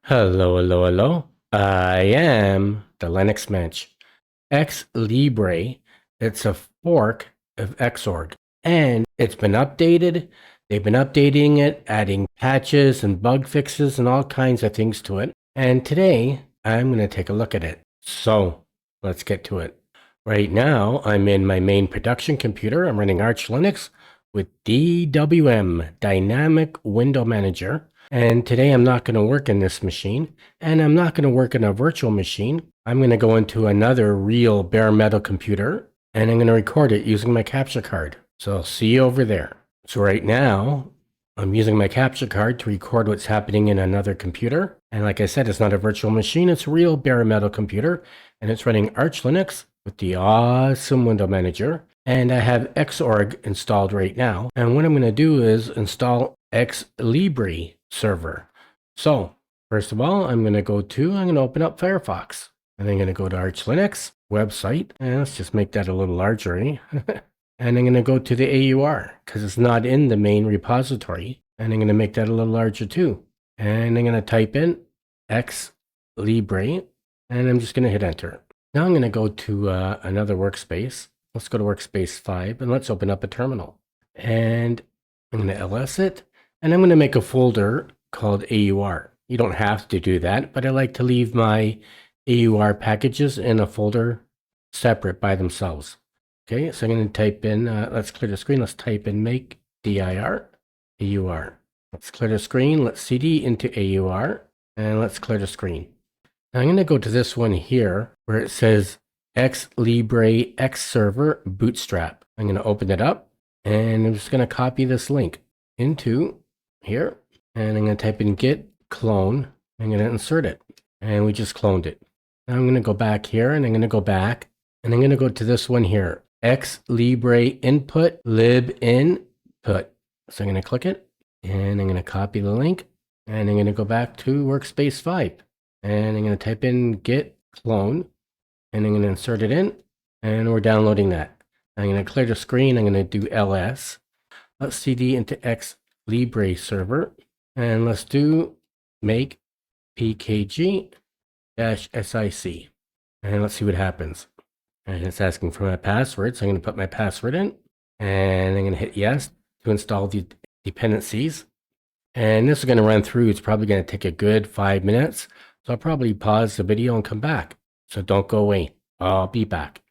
Hello. I am the Linux Mench. Xlibre, it's a fork of Xorg, and it's been updated. They've been updating it, adding patches and bug fixes and all kinds of things to it. And today, I'm going to take a look at it. So, let's get to it. Right now, I'm in my main production computer. I'm running Arch Linux with DWM, Dynamic Window Manager. And today I'm not going to work in this machine, and I'm not going to work in a virtual machine. I'm going to go into another real bare metal computer, and I'm going to record it using my capture card. So I'll see you over there. So right now, I'm using my capture card to record what's happening in another computer. And like I said, it's not a virtual machine, it's a real bare metal computer, and it's running Arch Linux with the awesome window manager. And I have Xorg installed right now. And what I'm going to do is install Xlibre-Server. So first of all, I'm going to open up Firefox. And I'm going to go to Arch Linux website. And let's just make that a little larger. And I'm going to go to the AUR because it's not in the main repository. And I'm going to make that a little larger too. And I'm going to type in Xlibre. And I'm just going to hit enter. Now I'm going to go to another workspace. Let's go to workspace 5 and let's open up a terminal. And I'm going to ls it. And I'm going to make a folder called AUR. You don't have to do that, but I like to leave my AUR packages in a folder separate by themselves. Okay, so I'm going to type in, let's clear the screen. Let's type in make dir AUR. Let's clear the screen. Let's cd into AUR and let's clear the screen. Now I'm going to go to this one here where it says Xlibre-Server Bootstrap. I'm going to open it up and I'm just going to copy this link into here and I'm going to type in git clone. I'm going to insert it and we just cloned it. Now I'm going to go back here and I'm going to go back and I'm going to go to this one here, Xlibre input lib input. So I'm going to click it and I'm going to copy the link and I'm going to go back to workspace 5 and I'm going to type in git clone. And I'm going to insert it in, and we're downloading that. I'm going to clear the screen. I'm going to do ls. Let's cd into Xlibre-Server, and let's do make pkg-sic. And let's see what happens. And it's asking for my password, so I'm going to put my password in, and I'm going to hit yes to install the dependencies. And this is going to run through. It's probably going to take a good 5 minutes, so I'll probably pause the video and come back. So don't go away. I'll be back.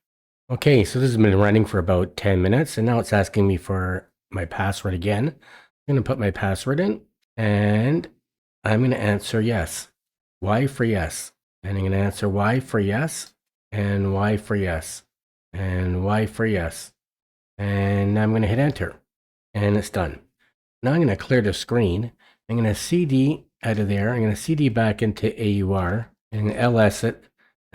Okay, so this has been running for about 10 minutes, and now it's asking me for my password again. I'm going to put my password in, and I'm going to answer yes. Y for yes. And I'm going to answer Y for yes, and Y for yes, and Y for yes. And I'm going to hit enter, and it's done. Now I'm going to clear the screen. I'm going to CD out of there. I'm going to CD back into AUR, and ls it.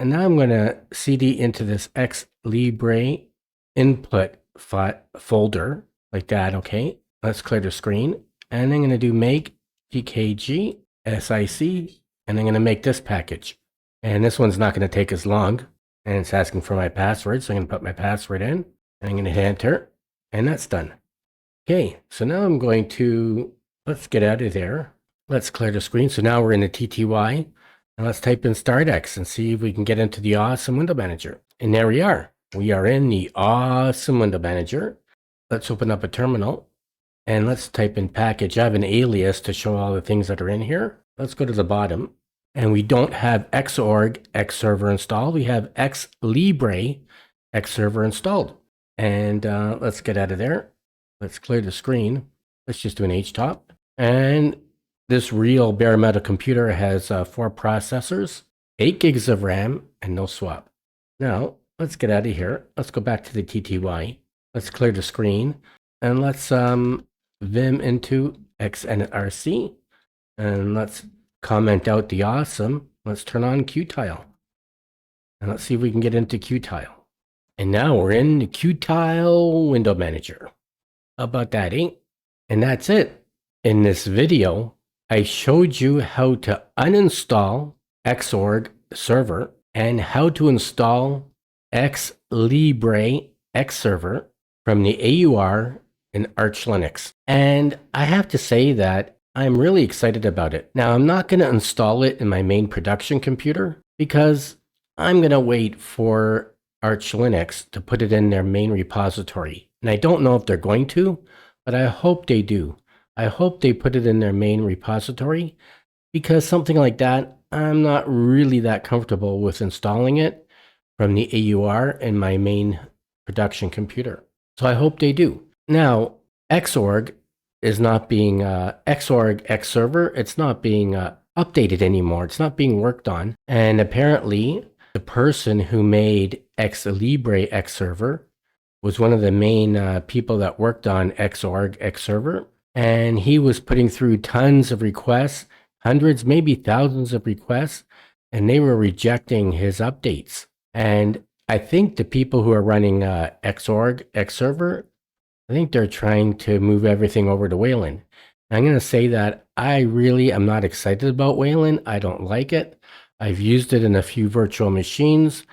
And now I'm going to cd into this Xlibre input folder like that. Okay, let's clear the screen. And I'm going to do make pkg-sic. And I'm going to make this package. And this one's not going to take as long. And it's asking for my password. So I'm going to put my password in. And I'm going to hit enter. And that's done. Okay, so now I'm going to, let's get out of there. Let's clear the screen. So now we're in the TTY. And let's type in startx and see if we can get into the awesome window manager. And there we are. We are in the awesome window manager. Let's open up a terminal and let's type in package. I have an alias to show all the things that are in here. Let's go to the bottom. And we don't have Xorg Xserver installed. We have Xlibre Xserver installed. And let's get out of there. Let's clear the screen. Let's just do an htop. And this real bare metal computer has 4 processors, 8 gigs of RAM, and no swap. Now, let's get out of here. Let's go back to the TTY. Let's clear the screen. And let's vim into xnrc. And let's comment out the awesome. Let's turn on Qtile. And let's see if we can get into Qtile. And now we're in the Qtile window manager. How about that, eh? And that's it. In this video, I showed you how to uninstall Xorg-Server and how to install Xlibre-Server from the AUR in Arch Linux. And I have to say that I'm really excited about it. Now, I'm not going to install it in my main production computer because I'm going to wait for Arch Linux to put it in their main repository. And I don't know if they're going to, but I hope they do. I hope they put it in their main repository because something like that, I'm not really that comfortable with installing it from the AUR in my main production computer. So I hope they do. Now, Xorg is not being Xlibre-Server. It's not being updated anymore. It's not being worked on. And apparently, the person who made Xlibre-Server was one of the main people that worked on Xorg-Server. And he was putting through tons of requests, hundreds, maybe thousands of requests, and they were rejecting his updates. And I think the people who are running Xorg-Server, I think they're trying to move everything over to Wayland. I'm going to say that I really am not excited about Wayland. I don't like it. I've used it in a few virtual machines,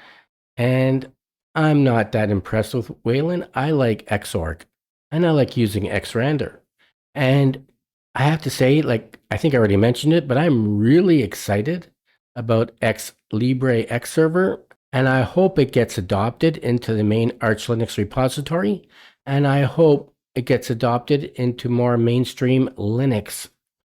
and I'm not that impressed with Wayland. I like Xorg, and I like using Xrandr. And I have to say, like, I think I already mentioned it, but I'm really excited about Xlibre-Server, and I hope it gets adopted into the main Arch Linux repository, and I hope it gets adopted into more mainstream Linux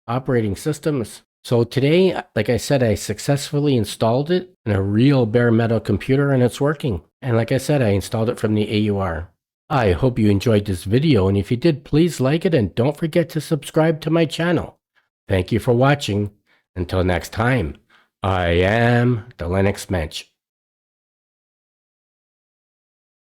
operating systems. So today, like I said, I successfully installed it in a real bare metal computer, and it's working. And like I said, I installed it from the AUR. I hope you enjoyed this video, and if you did, please like it and don't forget to subscribe to my channel. Thank you for watching. Until next time, I am the Linux Mench.